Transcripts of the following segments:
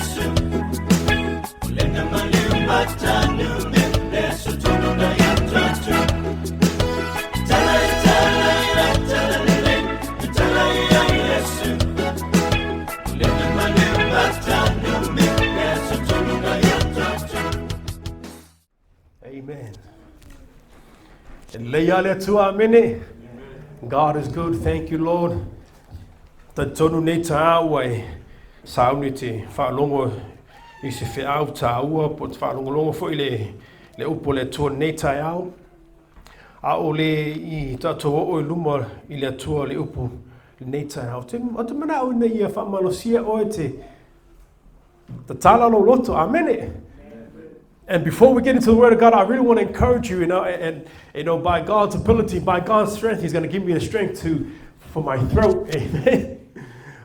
Yesu. Ulena mali matanu me Yesu tonu na yatatu. Tala ya Yesu. Ulena mali matanu me Yesu tonu na yatatu. Amen. And lay ale tu amene. God is good. Thank you, Lord. Ta tonu nei ta awai. Sauni te whaalongo I se whiau ta ua po te whaalongo fo I le upo le tua nei tai au. A o le I tatou o luma I le atua le upo nei tai au. Te mana au nei ia Faamalosi oe te tala lo loto. Amen. And before we get into the Word of God, I really want to encourage you, and by God's ability, by God's strength, He's going to give me the strength for my throat. Amen.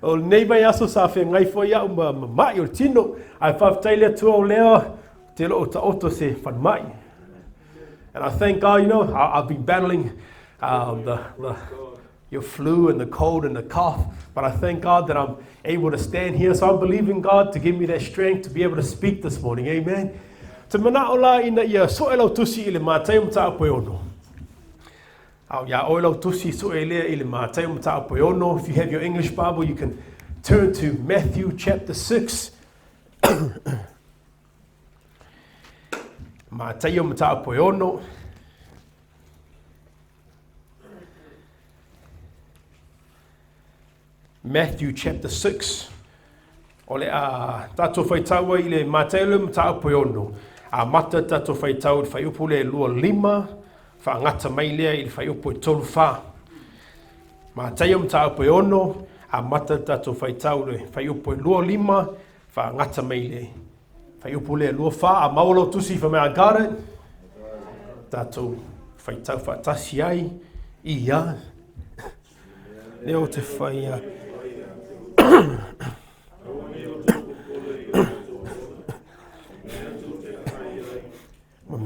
O nei vai aso sa fe ngai fo ia mai o tino ai fa taile tu o leo te lo ta oto se fa mai. And I thank God, I've been battling your flu and the cold and the cough, but I thank God that I'm able to stand here. So I'm believing God to give me that strength to be able to speak this morning. Amen. Te mana ola ina ia so elo tusi I le Mataio mata apoe ono. Au ia o elo tusi so elea I le Mataio mata apoe ono. If you have your English Bible, you can turn to Matthew chapter 6. Mataio mata apoe ono. Matthew chapter 6. Ole a tato whaitaua I le Mataio mata apoe ono. A mata tato whaitau I whaiupu le lua lima, whaangata mai lea I le whaiupu I tolu wha. Mataio mata apoe ono, a mata tato whaitau le whaiupu I lua lima, whaangata mai le whaiupu le lua wha. A maulo tusi whamea gare, tato whaitau whaatasi ai, ia. Leo te whaia.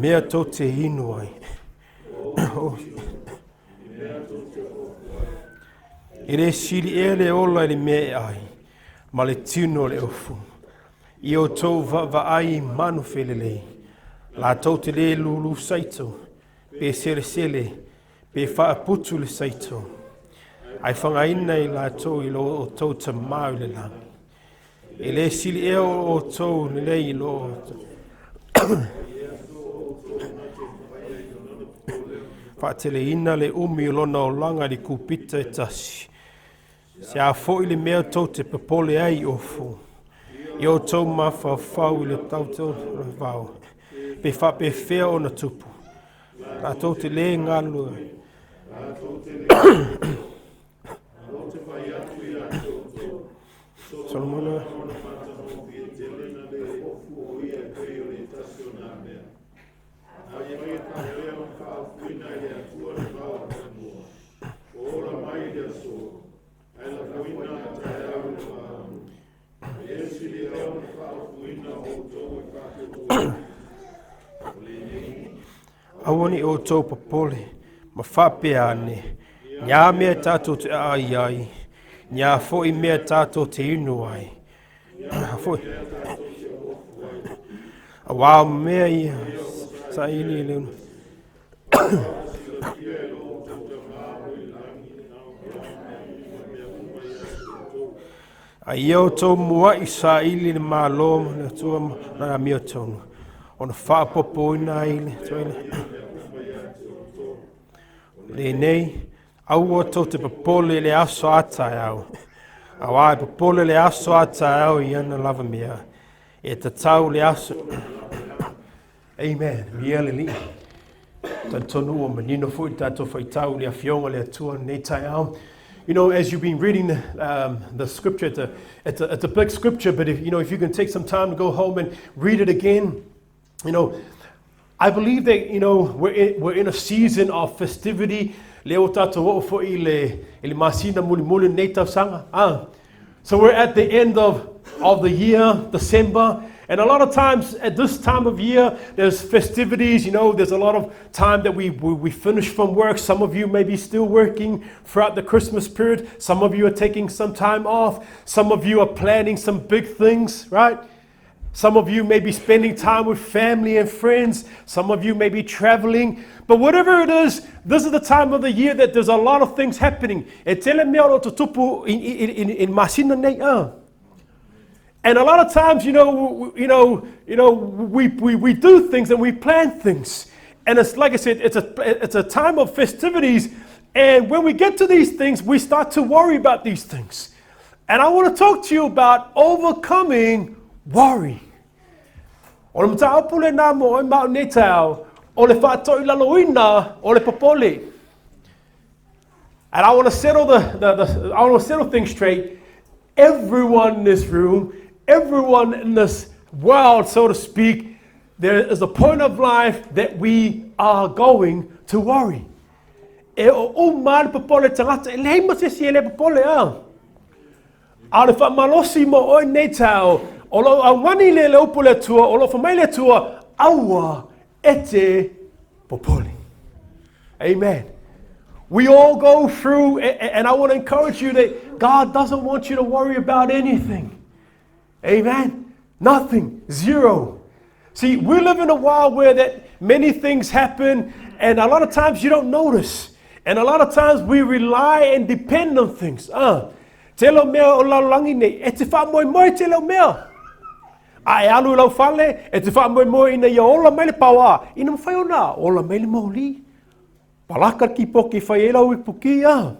Mea tō te hinu ai. I re siri e le ola le mea ai, ma le tino le ofu. I o tō va ai manu whelelei. La tō te le lulu saito, pe sele, pe whaaputu le saito. Ai whangaina I la tō I lo o tō te mau le langi. I le siri e o tō le lei lo o tō. Whaatele ina le umi lona o langa li kupita e tasi. Se a fo I le mea tau te papole ai o fu. I o tau mawhawhau I le tau tau vau. Pe whape whea o na tupu. La tau te le ngalu. Solomona. Awani o tō papole, ma whape ane, ngā mea tātou te ai, ngā fōi mea tātou te inu ai. A wā mea ia, sa ini leun. A ia o tō mua I sa ili le mālo, le tua na mea tonu. O na whaapopo ina ile, le nei, au o tō te papole le aso atai au. A wai papole le aso atai au I ana lava mea. E te tau le aso. Amen. Mia le li. Ta tonu o manino fui tato whaitau le awhionga le atua nei tai au. As you've been reading the scripture, it's a big scripture, but if you can take some time to go home and read it again, I believe that we're in a season of festivity. Leo tato o fo I le masina muli nei tausanga. So we're at the end of the year, December. And a lot of times at this time of year, there's festivities, there's a lot of time that we finish from work. Some of you may be still working throughout the Christmas period. Some of you are taking some time off. Some of you are planning some big things, right? Some of you may be spending time with family and friends. Some of you may be traveling. But whatever it is, this is the time of the year that there's a lot of things happening. And a lot of times, we do things and we plan things. And it's like I said, it's a time of festivities. And when we get to these things, we start to worry about these things. And I want to talk to you about overcoming worry. O le mata opule na mo e mau Mataio, o le whātoi laloina, o le papole. And I want to settle I want to settle things straight. Everyone in this room, everyone in this world, so to speak, there is a point of life that we are going to worry. E o mā le papole tangata, e lei ma se si e le papole a. A le Faamalosi mo oi Mataio, o lo awani le Papaletoa, o lo Faamalosi aua ete popole. Amen. We all go through, and I want to encourage you that God doesn't want you to worry about anything. Amen. Nothing. Zero. See, we live in a world where that many things happen, and a lot of times you don't notice. And a lot of times we rely and depend on things. Te lo mea o laulangi nei, e te wha moi te lo mea. A e alu lau whale, e te wha moi ina ia ola mai le paua. Ina mwhai ona, ola mai le mauli. Palaka ki poki whai e lau I puki a.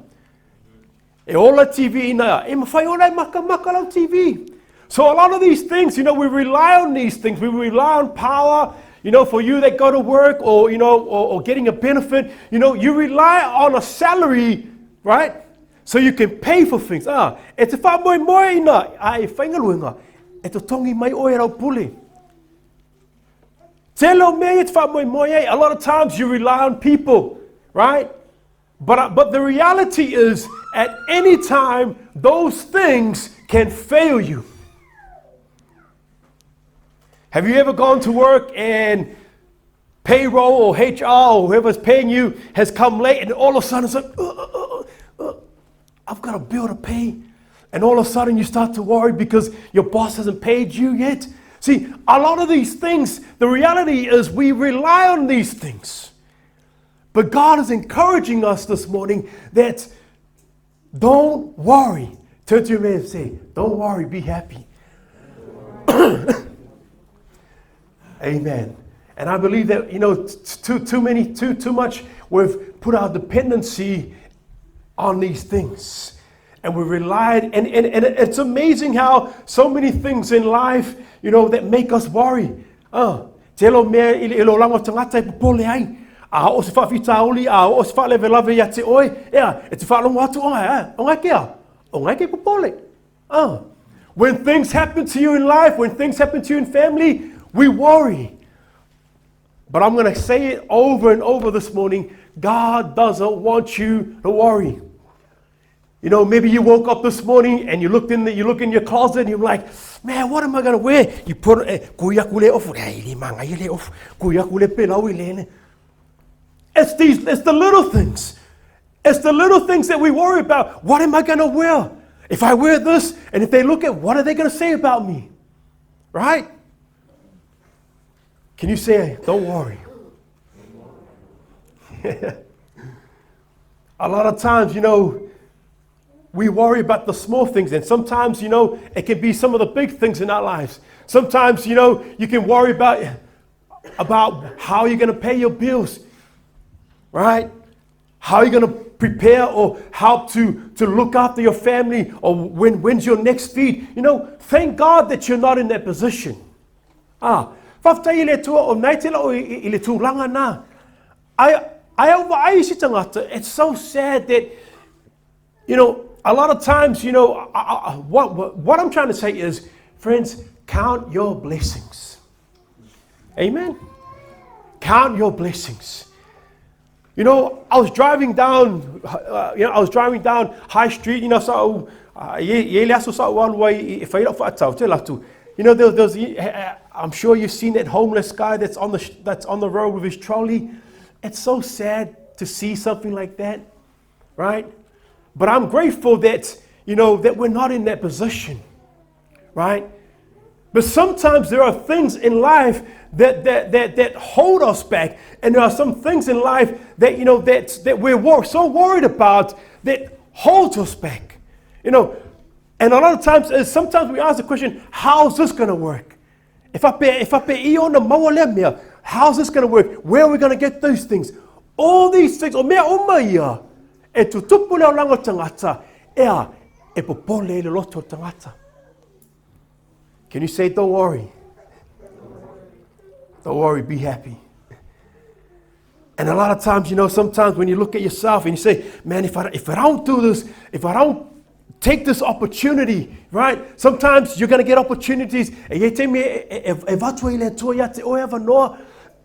E ola TV ina, e mwhai ona I maka lau TV. So a lot of these things, we rely on these things. We rely on power. For you that go to work or, or getting a benefit, you rely on a salary, right? So you can pay for things. E te wha moi ina, e whaingaluenga, e to tongi mai oe rau pule. Te lo mea e te wha moi a lot of times you rely on people, right? But the reality is, at any time, those things can fail you. Have you ever gone to work and payroll or HR or whoever's paying you has come late and all of a sudden it's like, I've got a bill to pay. And all of a sudden you start to worry because your boss hasn't paid you yet. See, a lot of these things, the reality is we rely on these things. But God is encouraging us this morning that don't worry. Turn to your man and say, don't worry, be happy. Amen. And I believe that, too much, we've put our dependency on these things. And we relied, and it's amazing how so many things in life, that make us worry. Telo mea ilo lango tangata I popole ai. O se whawhita oli, o se whalewe lawe ia te oe, e te whalongo atu o ngai ke popole. When things happen to you in life, when things happen to you in family, we worry. But I'm going to say it over and over this morning. God doesn't want you to worry. Maybe you woke up this morning and you look in your closet and you're like, man, what am I going to wear? You put it's the little things. It's the little things that we worry about. What am I going to wear? If I wear this, and if they look at, what are they going to say about me? Right? Can you say, don't worry? A lot of times, we worry about the small things. And sometimes, it can be some of the big things in our lives. Sometimes, you can worry about how you're going to pay your bills. Right? How you're going to prepare or how to look after your family or when's your next feed. Thank God that you're not in that position. It's so sad that, a lot of times, what I'm trying to say is, friends, count your blessings. Amen? Count your blessings. I was driving down, High Street, so one way, I'm sure you've seen that homeless guy that's on the road with his trolley. It's so sad to see something like that, right? But I'm grateful that, that we're not in that position, right? But sometimes there are things in life that hold us back. And there are some things in life that, that we're so worried about that holds us back. And a lot of times, sometimes we ask the question, how's this going to work? If I pay on the moalemia, how's this going to work? Where are we going to get those things? All these things, o mea o mai e tu tupu leo lango tangata, ea e popole le loto tangata. Can you say, don't worry? Don't worry, be happy. And a lot of times, sometimes when you look at yourself and you say, man, if I don't do this, if I don't take this opportunity, right? Sometimes you're going to get opportunities.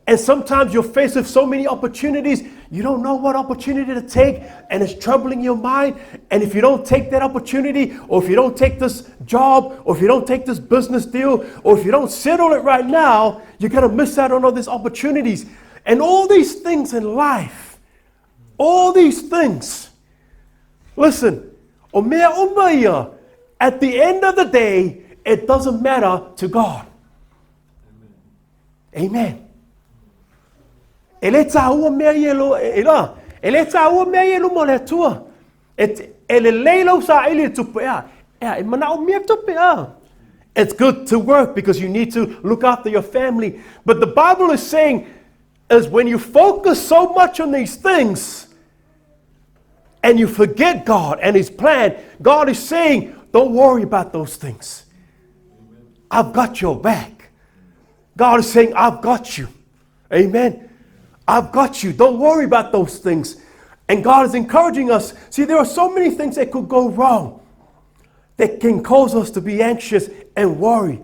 And sometimes you're faced with so many opportunities, you don't know what opportunity to take, and it's troubling your mind. And if you don't take that opportunity, or if you don't take this job, or if you don't take this business deal, or if you don't settle it right now, you're going to miss out on all these opportunities. And all these things in life, all these things, listen, at the end of the day, it doesn't matter to God. Amen. Ele taua mea yelo ela. Ele taua mea yelo mole tua. Ele leilo sa ele tupea. E manao mea tupea. It's good to work because you need to look after your family. But the Bible is saying is when you focus so much on these things and you forget God and His plan, God is saying, don't worry about those things. I've got your back. God is saying, I've got you. Amen. I've got you. Don't worry about those things. And God is encouraging us. See, there are so many things that could go wrong that can cause us to be anxious and worry.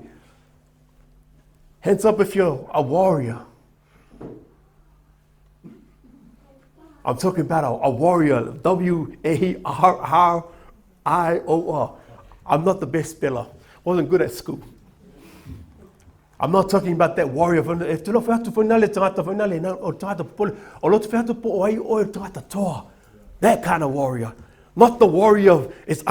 Hands up if you're a warrior. I'm talking about a warrior. W-A-R-R-I-O-R. I'm not the best speller. Wasn't good at school. I'm not talking about that warrior. That kind of warrior. Not the warrior of it's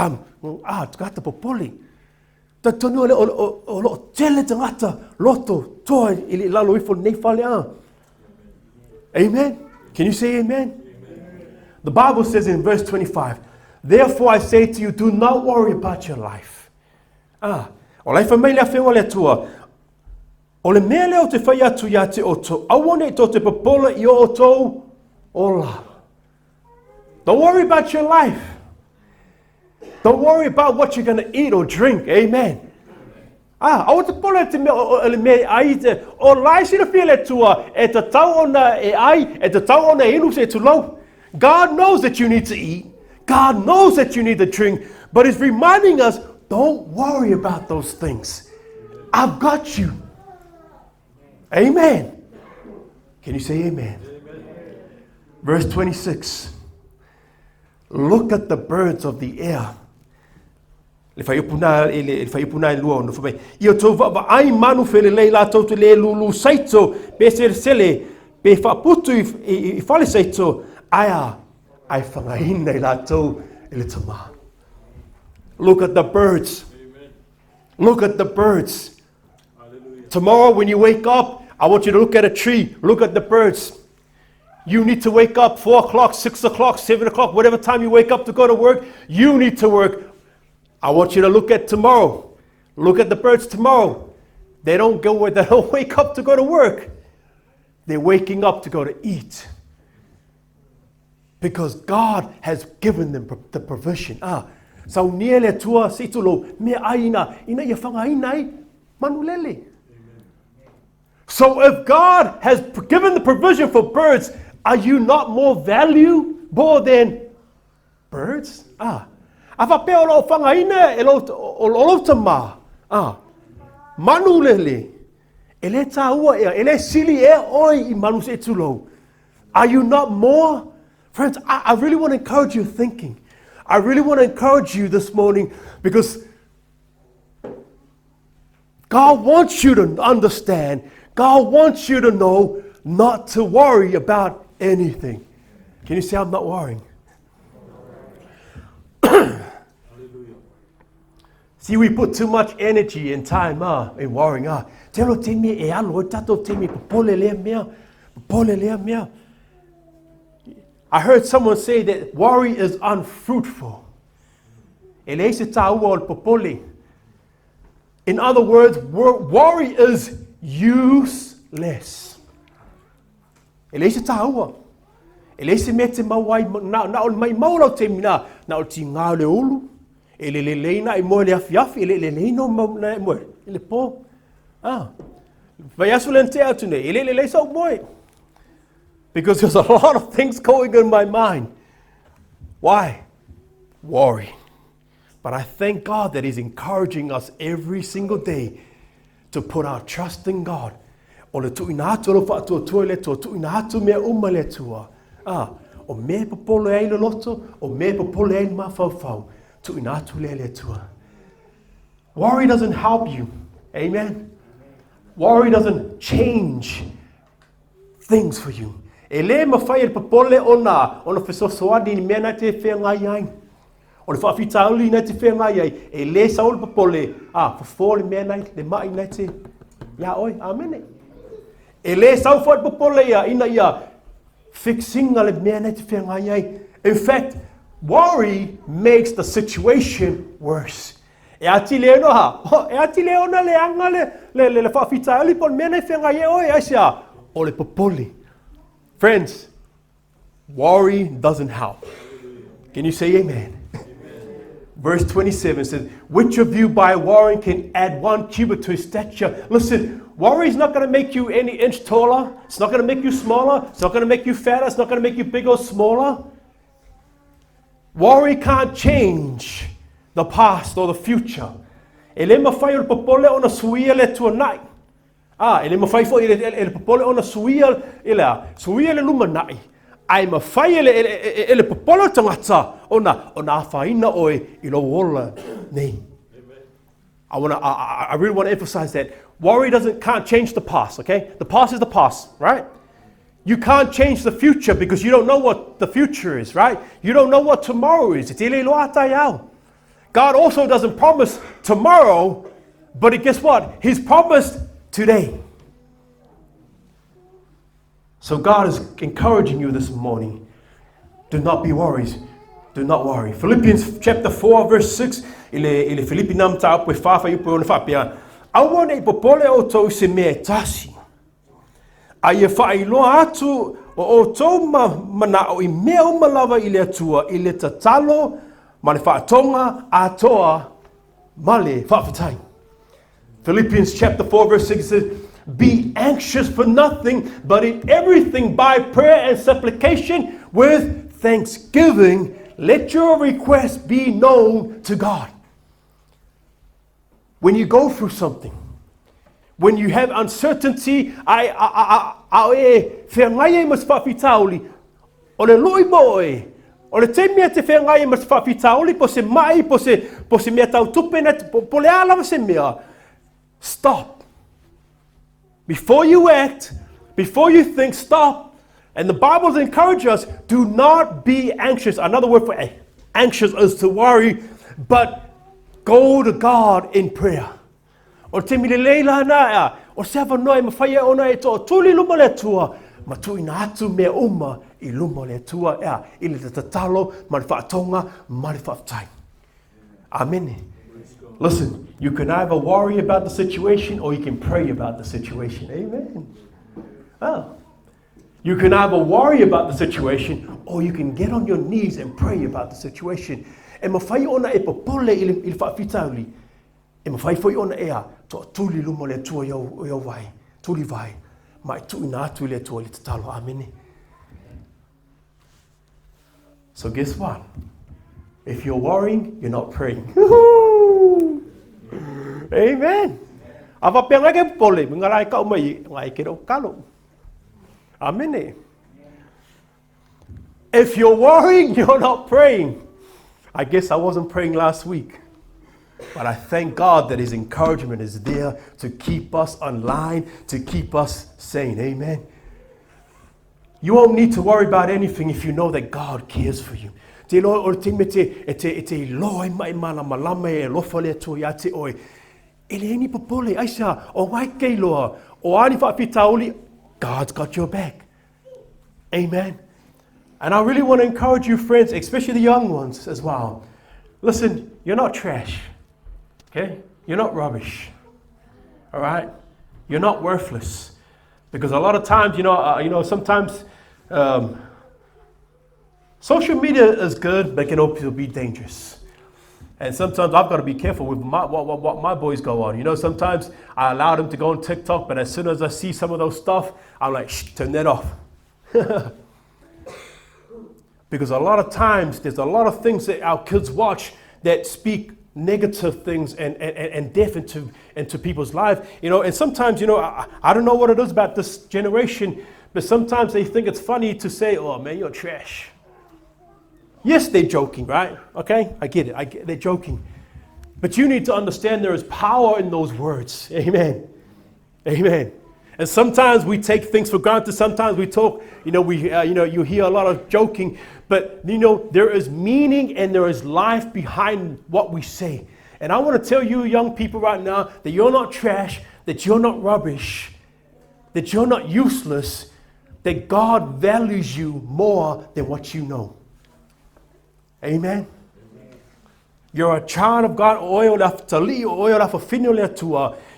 Amen. Can you say amen? The Bible says in verse 25, therefore I say to you, do not worry about your life. O le mea leo te whai atu ia te oto. Awane to te papola I o oto ola. Don't worry about your life. Don't worry about what you're going to eat or drink. Amen. Au te pola te mea o le mea ai te o lai sina while tua e te tau ona e ai e te tau ona e inu se tu lau. God knows that you need to eat. God knows that you need to drink. But He's reminding us, don't worry about those things. I've got you. Amen. Can you say amen? Amen? Verse 26. Look at the birds of the air. Le fai puna lua no fai. Io to va ai manu fele leila to le lulu saito pe sele pe fa putu I fale saito aya ai fanga ina la to ele tama. Look at the birds. Look at the birds. Hallelujah. Tomorrow when you wake up, I want you to look at a tree, look at the birds. You need to wake up 4 o'clock, 6 o'clock, 7 o'clock, whatever time you wake up to go to work, you need to work. I want you to look at tomorrow. Look at the birds tomorrow. They don't wake up to go to work. They're waking up to go to eat. Because God has given them the provision. Sau niele tua situlo me aina ina ia whanga inai manulele. So if God has given the provision for birds, are you not more valuable than birds? Afa pe o lo whanga ina e lo tama. Manulele. Ele taua e ele sili e oi I manus e tulo. Are you not more? Friends, I really want to encourage your thinking. I really want to encourage you this morning because God wants you to understand. God wants you to know not to worry about anything. Can you say I'm not worrying? See, we put too much energy and time in worrying. Telo te me e alo, tato te me popole lea mea. I heard someone say that worry is unfruitful. In other words, worry is useless. Elese mete mawai na ol mai maula te mina na ol tinga le ulu ele na I mo le afiafi ele no na mo ele po vai asulente atune ele so boy, because there's a lot of things going in my mind. Why? Worry. But I thank God that He's encouraging us every single day to put our trust in God. O le tu ina atu lo fa tu le tu ina atu me umale tua. O me popolo ai le loto, o me popolo ai ma fau tu ina atu le tua. Worry doesn't help you. Amen. Worry doesn't change things for you. E le mawhai le popole ona fesosoadi ni mena te whengai ai. O le whaafitauli nei te whengai ai. E le saul popole, fofole mena le mai nei te. Ya oi, amen. E le sau fai popole ina ia fixinga le mea nei te whengai ai. In fact, worry makes the situation worse. E ati le no ha, e ati le ona le anga le whaafitauli pon mea nei whengai ai oi aisia. O le popole. Friends, worry doesn't help. Can you say amen? Verse 27 says, which of you by worrying can add 1 cubit to his stature? Listen, worry is not going to make you any inch taller. It's not going to make you smaller. It's not going to make you fatter. It's not going to make you bigger or smaller. Worry can't change the past or the future. Ele mawhai o popole ona suia le tuanai. Ele mawhai fo ele popole ona suia le lumanai. Ai mawhai ele popolo tangata ona whaina oe I lo wola nei. I really want to emphasize that worry can't change the past, okay? The past is the past, right? You can't change the future because you don't know what the future is, right? You don't know what tomorrow is. God also doesn't promise tomorrow, but guess what? He's promised today. So God is encouraging you this morning. Do not be worried. Do not worry. Philippians chapter 4 verse 6. Ile Philippi nam ta pe fa yu pe ona fa pia. Awane popole o to se me tasi. Ai fa I lo atu o to mana o I me o malava ile atua ile tatalo ma le fa tonga atoa male fa fatai. Philippians chapter 4 verse 6 says, be anxious for nothing, but in everything by prayer and supplication with thanksgiving, let your requests be known to God. When you go through something, when you have uncertainty, o le te mea te whengai mas whawhitaoli po se mai, po se mea tau tupena, po le alawa se mea. Stop. Before you act, before you think, stop. And the Bible encourages us, do not be anxious. Another word for anxious is to worry, but go to God in prayer. O te mile leila na o se ava noi mawhai ona e to tuli luma le tua, ma tu ina atu mea uma I luma le tua I le tatalo, ma le whaatonga, ma le whaatai. Amen. Listen, you can either worry about the situation or you can pray about the situation. Amen. You can either worry about the situation or you can get on your knees and pray about the situation. E mawhai ona e popole I whaafitauli. E mawhai foi ona ea to tuli luma le tua iau vai. Tuli vai. Mai tu ina atu le tua le tatalo. Amen. So guess what? If you're worrying, you're not praying. Amen. Ava penga ke pole, mengalai kau mai ngai ke ro kalo. Amen. If you're worrying, you're not praying. I guess I wasn't praying last week. But I thank God that His encouragement is there to keep us online, to keep us sane. Amen. You won't need to worry about anything if you know that God cares for you. te loa o te me te loa mai mana malama e lofa le tua ia te oi. E le ni popole, aisa, o ngai kei loa, o ani whaapitauli, God's got your back. Amen. And I really want to encourage you, friends, especially the young ones as well. Listen, you're not trash. Okay? You're not rubbish. All right? You're not worthless. Because a lot of times, sometimes social media is good, but it can also be dangerous. And sometimes I've got to be careful with what my boys go on. Sometimes I allow them to go on TikTok, but as soon as I see some of those stuff, I'm like, shh, turn that off. Because a lot of times, there's a lot of things that our kids watch that speak negative things and death into people's lives. And sometimes, I don't know what it is about this generation, but sometimes they think it's funny to say, oh man, you're trash. Yes, they're joking, right? Okay, I get it. They're joking. But you need to understand there is power in those words. Amen. Amen. And sometimes we take things for granted. Sometimes we talk, you hear a lot of joking. But, there is meaning and there is life behind what we say. And I want to tell you young people right now that you're not trash, that you're not rubbish, that you're not useless, that God values you more than what you know. Amen. You're a child of God.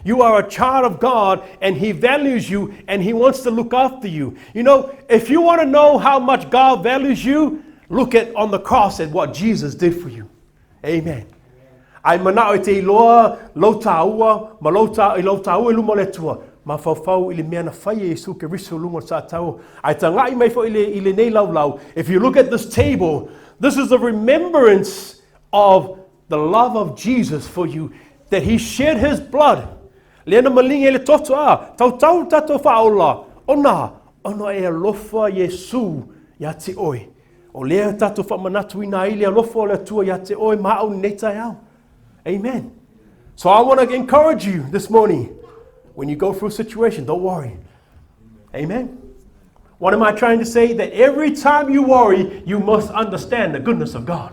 You are a child of God, and He values you, and He wants to look after you. If you want to know how much God values you, look on the cross at what Jesus did for you. Amen. Ai manao te iloa lotaua, ma lotaua iluma le tua. Ma fau ili mea na whai Jesu Keriso lunga sa tau. Ai tangai mai fo ili nei lau. If you look at this table, this is a remembrance of the love of Jesus for you, that He shed His blood. Lena malinga ele toto tau tato whaola. Ona e alofa Yesu ya te oi. O lea tato whamanatu ina ili alofa le tua ya te oi mao neta yao. Amen. So I want to encourage you this morning. When you go through a situation, don't worry. Amen. What am I trying to say? That every time you worry, you must understand the goodness of God.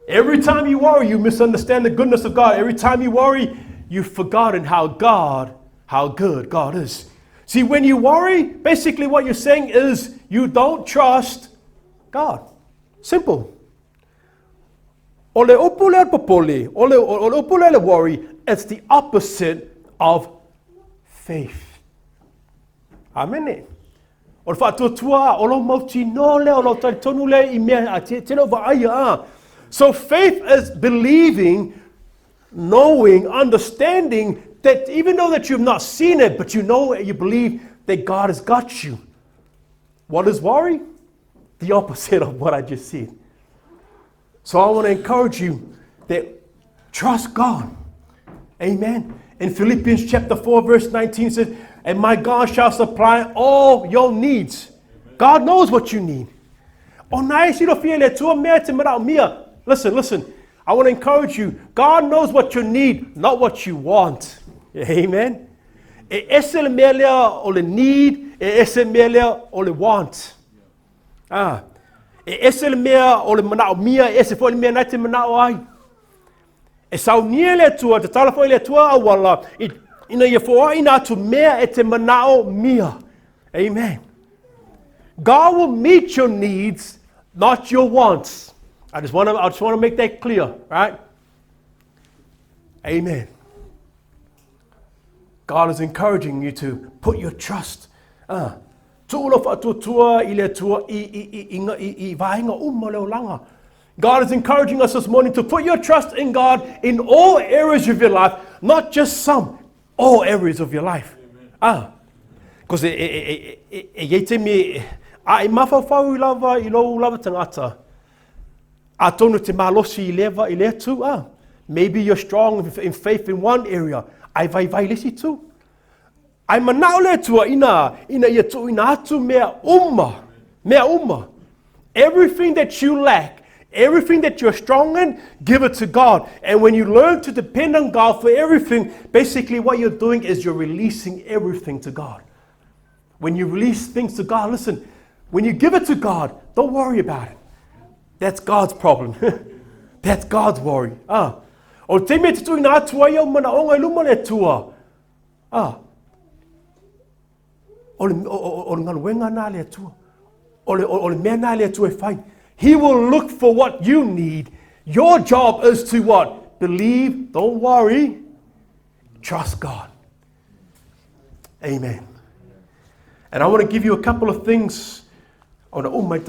Every time you worry, you misunderstand the goodness of God. Every time you worry, you've forgotten how good God is. See, when you worry, basically what you're saying is you don't trust God. Simple. Ole opule popole, ole opule worry, it's the opposite of faith. Amen. Ol fatutua, olo mauti no le, olo tonu le imea tino vaaya. So faith is believing, knowing, understanding that even though that you've not seen it, but you believe that God has got you. What is worry? The opposite of what I just said. So I want to encourage you that trust God. Amen. In Philippians chapter 4 verse 19 says, and my God shall supply all your needs. God knows what you need. Listen. I want to encourage you. God knows what you need, not what you want. Amen. Ese mea o le need, ese mea o le want. Ese mea o le manao mia, ese fo le mea nai te manao ai. E sau nia le tua, te tala fo le tua awala, ina ia fo ina tu mea e te manao mia. Amen. God will meet your needs, not your wants. I just want to make that clear, right? Amen. God is encouraging you to put your trust. God is encouraging us this morning to put your trust in God in all areas of your life, not just some, all areas of your life. Because ai mawhawhau I lava tangata. Atonu te malosi I lea tu. Maybe you're strong in faith in one area. Ai vai lesi tu. Ai manao le tua ina ia tu ina atu mea uma. Everything that you lack, everything that you're strong in, give it to God. And when you learn to depend on God for everything, basically what you're doing is you're releasing everything to God. When you release things to God, listen, when you give it to God, don't worry about it. That's God's problem. That's God's worry. O te me te tui nā tua iau mana o ngai luma le tua. O le ngana wenga nā le tua. O le mea nā le tua e whai. He will look for what you need. Your job is to what? Believe, don't worry, trust God. Amen. And I want to give you a couple of things. And I want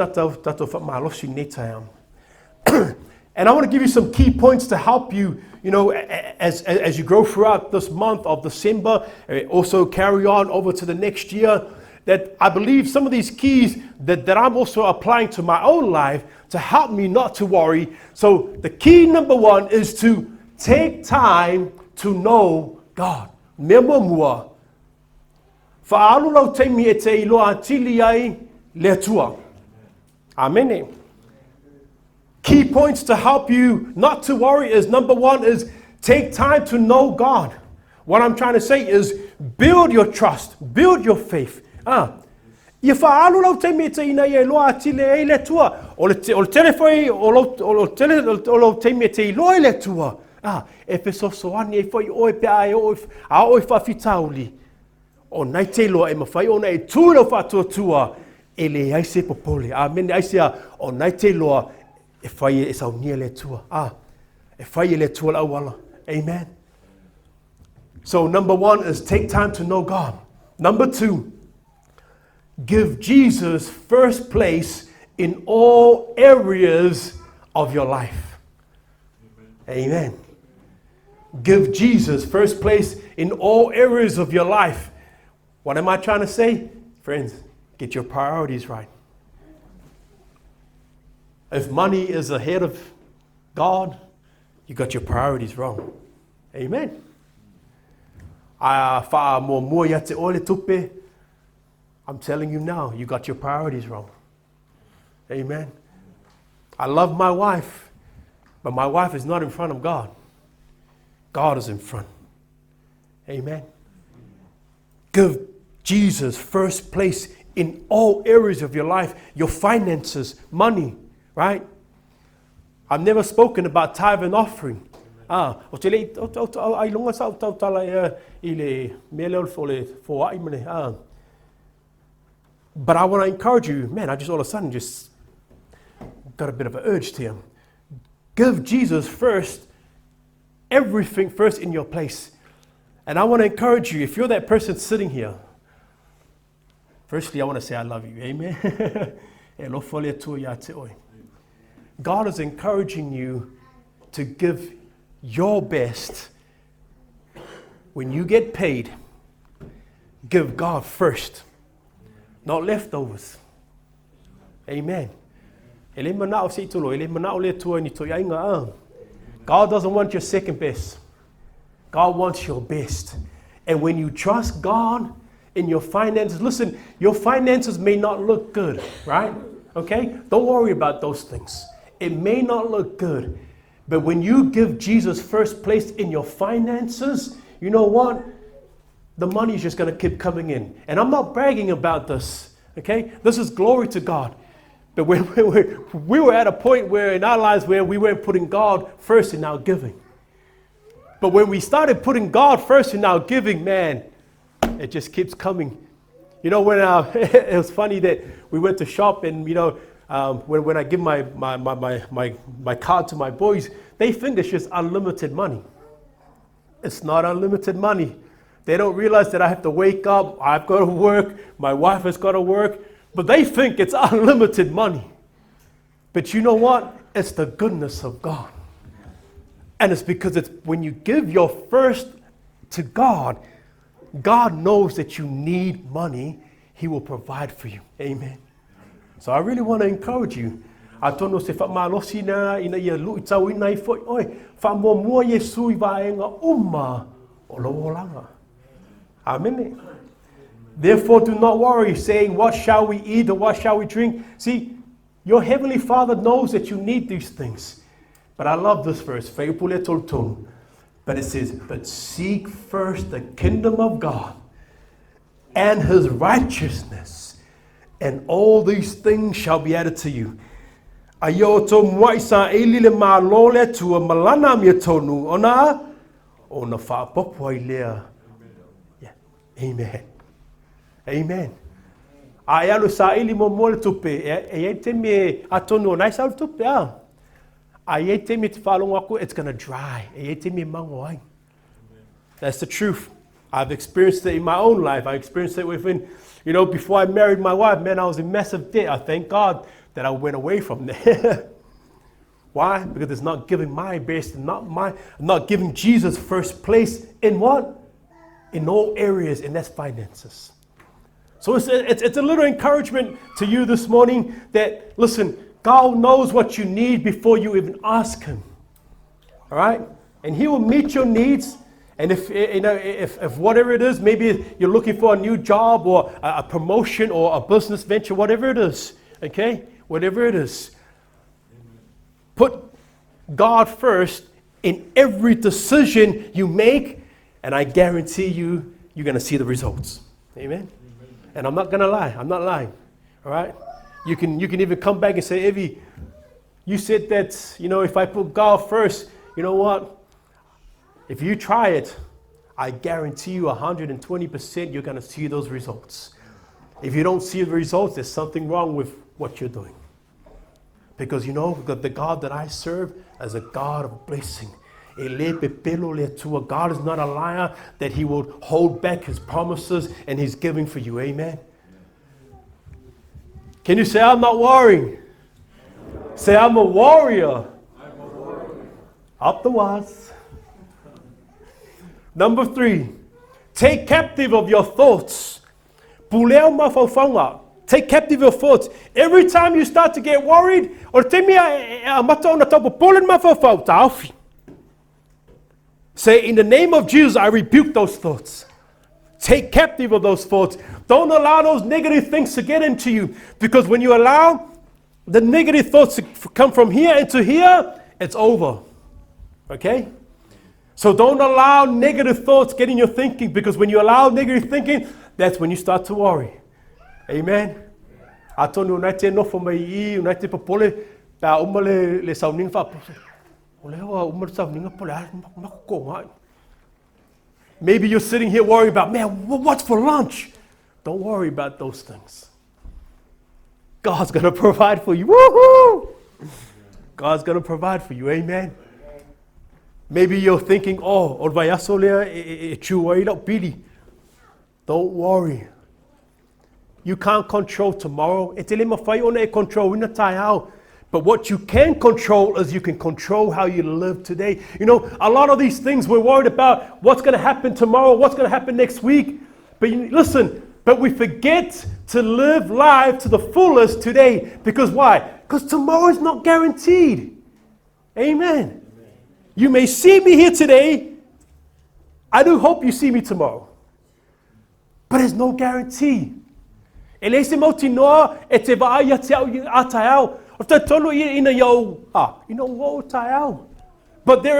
to give you some key points to help you, as you grow throughout this month of December, also carry on over to the next year, that I believe some of these keys that I'm also applying to my own life to help me not to worry. So the key number one is to take time to know God. Memo mua. Fa'alu lau teimi e te iloa tili ai le tua. Amen. Key points to help you not to worry is, number one is take time to know God. What I'm trying to say is build your trust, build your faith. Ia whaalu lau teimi e te ina i loa tili ai le tua. O le telefoi, o lo teimi e te iloa le tua. E pe sosoani e whai oe pe a oe whawhitauli. O nai te loa e mawhai o nei tūra whatua tua e le aise popole. Amen. Aisea o nai te loa e whai e sau nia le tua. E whai e le tua la wala. Amen. So number one is take time to know God. Number two, give Jesus first place in all areas of your life. Amen. Give Jesus first place in all areas of your life. What am I trying to say? Friends, get your priorities right. If money is ahead of God, you got your priorities wrong. Amen. I'm telling you now, you got your priorities wrong. Amen. I love my wife, but my wife is not in front of God. God is in front. Amen. Give Jesus first place in all areas of your life, your finances, money, right? I've never spoken about tithe and offering. But I want to encourage you, man, I just all of a sudden just got a bit of an urge to him. Give Jesus first, everything first in your place. And I want to encourage you, if you're that person sitting here, firstly, I want to say I love you. Amen. God is encouraging you to give your best. When you get paid, give God first, not leftovers. Amen. God doesn't want your second best. God wants your best. And when you trust God in your finances, listen, your finances may not look good, right? Okay? Don't worry about those things. It may not look good. But when you give Jesus first place in your finances, you know what? The money is just going to keep coming in. And I'm not bragging about this, okay? This is glory to God. But when we were at a point where in our lives where we weren't putting God first in our giving. But when we started putting God first in our giving, man, it just keeps coming. You know, when it was funny that we went to shop and, when I give my card to my boys, they think it's just unlimited money. It's not unlimited money. They don't realize that I have to wake up, I've got to work, my wife has got to work, but they think it's unlimited money. But you know what? It's the goodness of God. And it's because it's when you give your first to God, God knows that you need money. He will provide for you. Amen. So I really want to encourage you. Atono se Faamalosi na ina ia lu itau ina I foi oi Faamomua Yesu I vaenga uma o langa. Amen. Therefore do not worry, saying, what shall we eat or what shall we drink? See, your heavenly Father knows that you need these things. But I love this verse. But it says, but seek first the kingdom of God and his righteousness, and all these things shall be added to you. Ai o tō mwai sa eili le mālo le tua malana mia tonu. Ona whaapopo ai lea. Yeah. Amen. Amen. Ai alu sa eili mo le tupe. E te me atonu o naisa alu tupe. Ai te me te whalongo aku, it's going to dry. E te me mango ai. That's the truth. I've experienced it in my own life. I experienced it within, before I married my wife, man, I was in massive debt. I thank God that I went away from there. Why? Because it's not giving my best, not giving Jesus first place in what? In all areas, and that's finances. So it's a little encouragement to you this morning that, listen, God knows what you need before you even ask Him. All right? And He will meet your needs. And if whatever it is, maybe you're looking for a new job or a promotion or a business venture, whatever it is, okay? Whatever it is. Put God first in every decision you make, and I guarantee you're going to see the results. Amen? And I'm not going to lie. I'm not lying. All right? You can even come back and say, Evi, you said that, if I put God first, you know what? If you try it, I guarantee you 120% you're going to see those results. If you don't see the results, there's something wrong with what you're doing. Because the God that I serve is a God of blessing. God is not a liar that He will hold back His promises and His giving for you. Amen. Can you say, I'm not worrying? Say, I'm a warrior. Up the was. Number 3, take captive of your thoughts. Take captive your thoughts. Every time you start to get worried, say, in the name of Jesus, I rebuke those thoughts. Take captive of those thoughts. Don't allow those negative things to get into you. Because when you allow the negative thoughts to come from here into here, it's over. Okay? So don't allow negative thoughts get in your thinking, because when you allow negative thinking, that's when you start to worry. Amen. Maybe you're sitting here worrying about, man, what's for lunch? Don't worry about those things. God's going to provide for you. Woohoo! God's going to provide for you. Amen. Maybe you're thinking, don't worry. You can't control tomorrow. But what you can control is you can control how you live today. A lot of these things we're worried about what's going to happen tomorrow, what's going to happen next week. But but we forget to live life to the fullest today. Because why? Because tomorrow is not guaranteed. Amen. You may see me here today. I do hope you see me tomorrow. But there's no guarantee. But there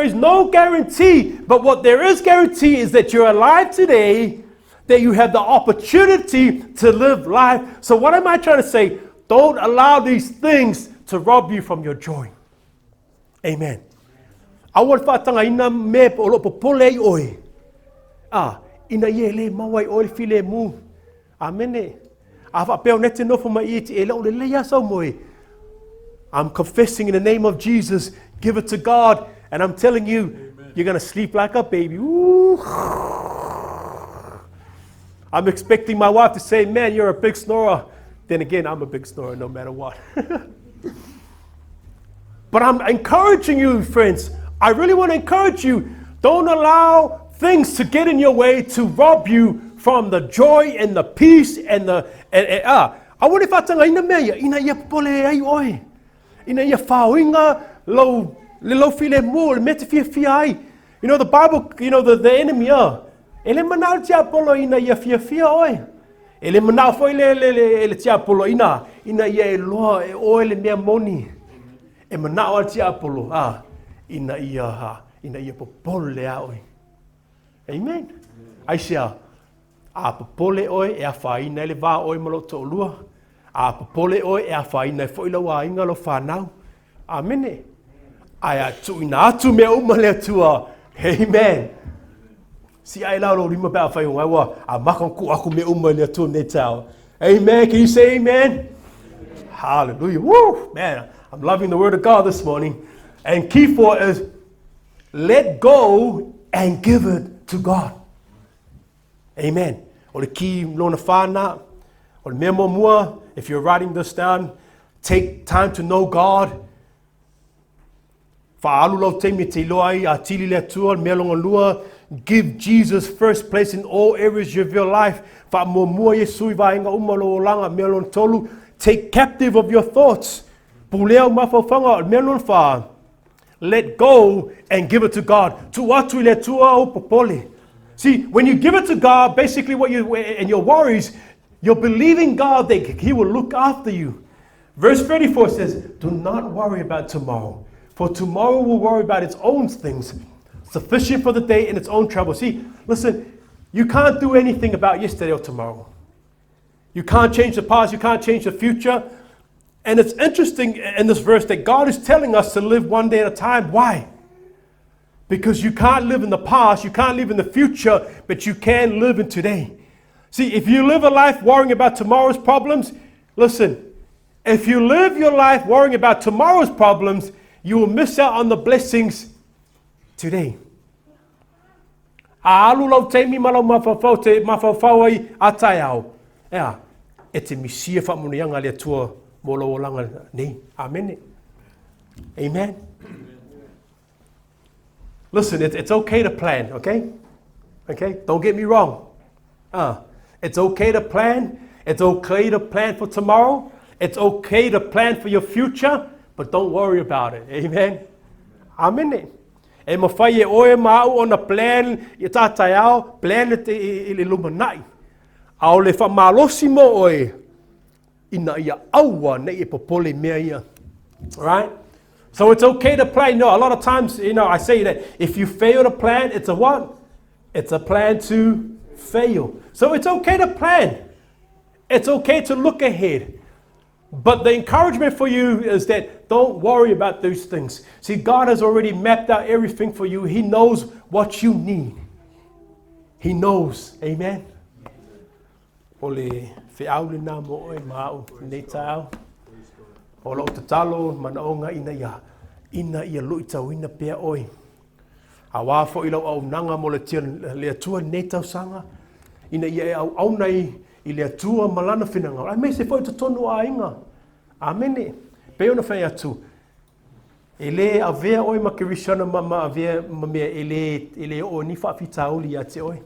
is no guarantee. But what there is guarantee is that you're alive today, that you have the opportunity to live life. So what am I trying to say? Don't allow these things to rob you from your joy. Amen. Awal whaatanga ina me o lo popole oi. Ina ye le mawai oi file mu. Amene. Afa peo nete no for my eat e lo le ya so moi. I'm confessing in the name of Jesus. Give it to God, and I'm telling you, amen, you're going to sleep like a baby. Ooh. I'm expecting my wife to say, man, you're a big snorer. Then again, I'm a big snorer no matter what. But I'm encouraging you, friends. I really want to encourage you. Don't allow things to get in your way to rob you from the joy and the peace and the... I want to say, ina ia pole ai oi. Ina ia whauinga lo file mo, mete fia ai. The Bible, the enemy, ele manau tia polo ina ia fia oi. Ele manau foi le tia polo ina ia e loa e oi le mea moni. E manau tia polo, ina ia popolo le oi. Amen. Ai sia, a popole oi e a whaina ele wā oi malo tō lua. A popole oi e a whaina e foi lau a inga lo whanau. Amene. Ai atu ina atu me uma le atua. Amen. Si ai lau lo rima pea whai ungai wa, a makon ku aku me uma le atua nei tau. Amen. Can you say amen? Hallelujah. Woo! Man, I'm loving the word of God this morning. And key for is let go and give it to God. Amen. O le ki lona whāna, o le mea mua, if you're writing this down, take time to know God. Whaalu lau teimi te loa ai, a tili le atua, mea longa lua, give Jesus first place in all areas of your life. Whaamua Yesu I vaenga umalo o langa, mea lona tolu, take captive of your thoughts. Puleo mawhawhanga, mea lona wha. Let go and give it to God. Tu atu le tua o popole. See, when you give it to God, basically what you, and your worries, you're believing God that He will look after you. Verse 34 says, do not worry about tomorrow, for tomorrow will worry about its own things. Sufficient for the day in its own trouble. See, listen, you can't do anything about yesterday or tomorrow. You can't change the past, you can't change the future. And it's interesting in this verse that God is telling us to live one day at a time. Why? Because you can't live in the past, you can't live in the future, but you can live in today. See, if you live a life worrying about tomorrow's problems, listen, if you live your life worrying about tomorrow's problems, you will miss out on the blessings today. Aalu lau teimi malau mawhawhau te mawhawhau ai atai au. Ea, e te misia whamunianga le atua molo o langa nei. Amen. Amen. Listen, it's okay to plan, okay? Okay? Don't get me wrong. It's okay to plan. It's okay to plan for tomorrow. It's okay to plan for your future, but don't worry about it. Amen. Amen. E mawhai e oe mau o na plan i tātai au, plan e le lumanai. Au le Faamalosi mo oe, ina ia aua nei e popole mea ia. Alright? So it's okay to plan. No, a lot of times, I say that if you fail to plan, it's a what? It's a plan to fail. So it's okay to plan. It's okay to look ahead. But the encouragement for you is that don't worry about those things. See, God has already mapped out everything for you. He knows what you need. He knows. Amen. Ole whiaule nā mo e māu nei tāu. O lo te talo manaonga ina ia lui tau ina pia oi. A wāfo ilo au nanga mo le tia le atua nei tau sanga. Ina ia au nei I le atua malana whinanga. Ai mei se fwoi te tonu a inga. Amene. Peo na whai atu. E le a vea oi ma Keriso na mama a vea mamea e le o ni whawhitauli a te oi.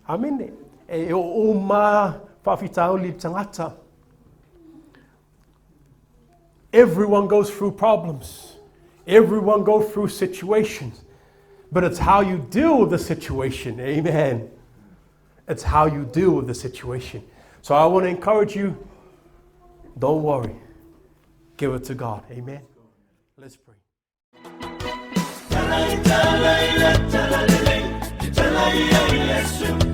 Amene. E o ma whawhitauli tangata. Everyone goes through problems. Everyone goes through situations. But it's how you deal with the situation. Amen. It's how you deal with the situation. So I want to encourage you, don't worry. Give it to God. Amen. Let's pray. Tala, tala, tala, tala, tala, tala,